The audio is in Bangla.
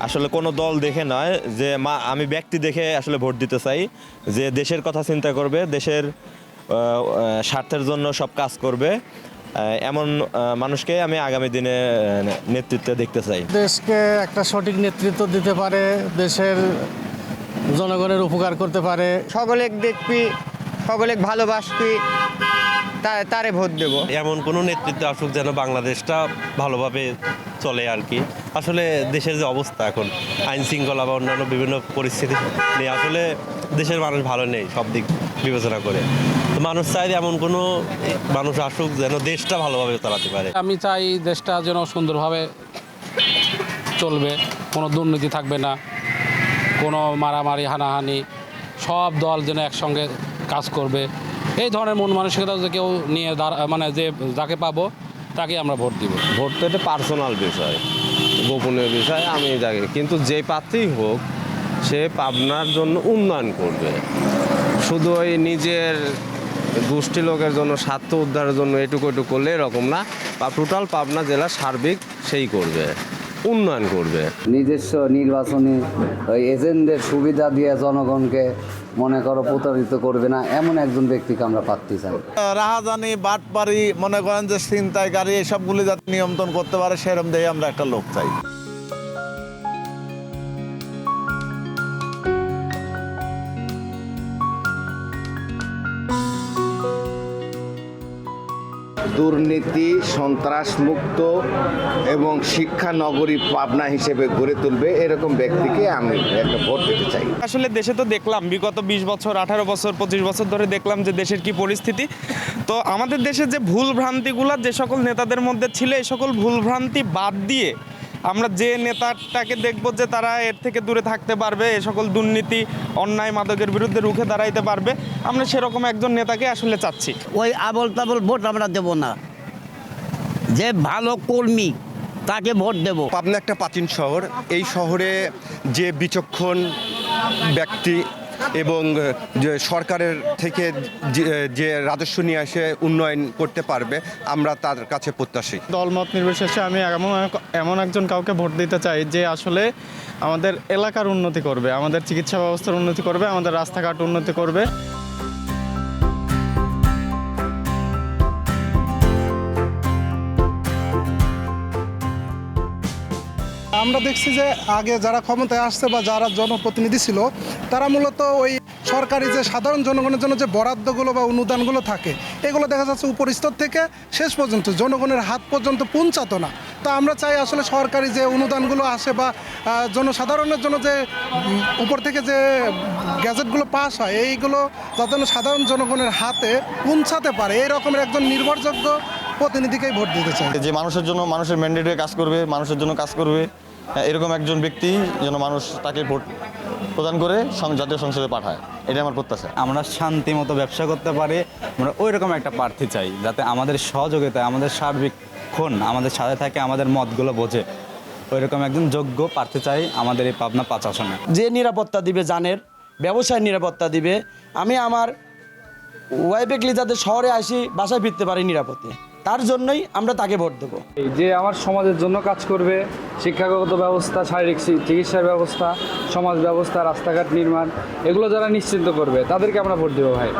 আসলে কোনো দল দেখে নয়, যে আমি ব্যক্তি দেখে আসলে ভোট দিতে চাই, যে দেশের কথা চিন্তা করবে, দেশের স্বার্থের জন্য সব কাজ করবে, এমন মানুষকে আমি আগামী দিনে নেতৃত্বে দেখতে চাই। দেশকে একটা সঠিক নেতৃত্ব দিতে পারে, দেশের জনগণের উপকার করতে পারে। সকলে দেখবি, সকলে ভালোবাসবি, তারে ভোট দেব। এমন কোনো নেতৃত্ব আসুক যেন বাংলাদেশটা ভালোভাবে চলে আর কি। আসলে দেশের যে অবস্থা এখন আইন শৃঙ্খলা বা অন্যান্য বিভিন্ন পরিস্থিতি নিয়ে আসলে দেশের মানুষ ভালো নেই সব দিক বিবেচনা করে। তো মানুষ চাই এমন কোনো মানুষ আসুক যেন দেশটা ভালোভাবে চালাতে পারে। আমি চাই দেশটা যেন সুন্দরভাবে চলবে, কোনো দুর্নীতি থাকবে না, কোনো মারামারি হানাহানি, সব দল যেন একসঙ্গে কাজ করবে, এই ধরনের মন মানসিকতা যে কেউ নিয়ে মানে যে যাকে পাবো তাকে আমরা ভোট দিব। ভোট তো এটা পার্সোনাল বিষয়, গোপনীয় বিষয়, আমি জানি, কিন্তু যে প্রার্থী হোক সে পাবনার জন্য উন্নয়ন করবে। শুধু ওই নিজের গোষ্ঠী লোকের জন্য স্বার্থ উদ্ধারের জন্য এটুকু করলে এরকম না, বা টোটাল পাবনা জেলা সার্বিক সেই করবে, উন্নয়ন করবে। নিজস্ব নির্বাচনী ওই এজেন্টদের সুবিধা দিয়ে জনগণকে মনে করো প্রতারিত করবে না, এমন একজন ব্যক্তিকে আমরা প্রার্থী চাই। রাহাজানি, বাটপারি, মনে করেন যে ছিনতাইকারী, এসবগুলি যাতে নিয়ন্ত্রণ করতে পারে সেরকম দিয়ে আমরা একটা লোক চাই। দুর্নীতি, সন্ত্রাসমুক্ত এবং শিক্ষা নগরী পাবনা হিসেবে গড়ে তুলবে এরকম ব্যক্তিকে আমি একটা ভোট দিতে চাই। আসলে দেশে তো দেখলাম বিগত 20 বছর, 18 বছর, 25 বছর ধরে দেখলাম যে দেশের কি পরিস্থিতি। তো আমাদের দেশে যে ভুল ভ্রান্তিগুলো যে সকল নেতাদের মধ্যে ছিল, এই সকল ভুল ভ্রান্তি বাদ দিয়ে আমরা যে নেতাটাকে দেখব যে তারা এর থেকে দূরে থাকতে পারবে, এ সকল দুর্নীতি, অন্যায়, মাদকের বিরুদ্ধে রুখে দাঁড়াইতে পারবে, আমরা সেরকম একজন নেতাকে আসলে চাচ্ছি। ওই আবল তাবল ভোট আমরা দেব না, যে ভালো কর্মী তাকে ভোট দেব। পাবনা একটা প্রাচীন শহর, এই শহরে যে বিচক্ষণ ব্যক্তি এবং যে সরকারের থেকে যে রাজস্ব নিয়ে এসে উন্নয়ন করতে পারবে, আমরা তার কাছে প্রত্যাশী। দলমত নির্বিশেষে আমি এমন একজন কাউকে ভোট দিতে চাই যে আসলে আমাদের এলাকার উন্নতি করবে, আমাদের চিকিৎসা ব্যবস্থার উন্নতি করবে, আমাদের রাস্তাঘাট উন্নতি করবে। আমরা দেখছি যে আগে যারা ক্ষমতায় আসছে বা যারা জনপ্রতিনিধি ছিল, তারা মূলত ওই সরকারি যে সাধারণ জনগণের জন্য যে বরাদ্দগুলো বা অনুদানগুলো থাকে, এগুলো দেখা যাচ্ছে উপর স্তর থেকে শেষ পর্যন্ত জনগণের হাত পর্যন্ত পৌঁছাতো না। তো আমরা চাই আসলে সরকারি যে অনুদানগুলো আসে বা জনসাধারণের জন্য যে উপর থেকে যে গ্যাজেটগুলো পাস হয়, এইগুলো যাতে সাধারণ জনগণের হাতে পৌঁছাতে পারে, এই রকমের একজন নির্ভরযোগ্য প্রতিনিধিকেই ভোট দিতে চাই। যে মানুষের জন্য, মানুষের ম্যান্ডেটে কাজ করবে, মানুষের জন্য কাজ করবে, এরকম একজন ব্যক্তি যেন মানুষ তাকে ভোট প্রদান করে জাতীয় সংসদে পাঠায়, এটা আমার প্রত্যাশা। আমরা শান্তি মতো ব্যবসা করতে পারি, আমরা ওই রকম একটা প্রার্থী চাই যাতে আমাদের সহযোগিতায়, আমাদের সার্বিকক্ষণ আমাদের সাথে থাকে, আমাদের মতগুলো বোঝে, ওই রকম একজন যোগ্য প্রার্থী চাই আমাদের এই পাবনা 5 আসনে। যে নিরাপত্তা দিবে, জানের ব্যবসায় নিরাপত্তা দিবে, আমি আমার ওয়াইফেকলি যাতে শহরে আসি বাসায় ফিরতে পারি নিরাপদে, তার জন্যই আমরা তাকে ভোট দেবো। যে আমার সমাজের জন্য কাজ করবে, শিক্ষাগত ব্যবস্থা, শারীরিক চিকিৎসার ব্যবস্থা, সমাজ ব্যবস্থা, রাস্তাঘাট নির্মাণ, এগুলো যারা নিশ্চিন্ত করবে তাদেরকে আমরা ভোট দেবো ভাই।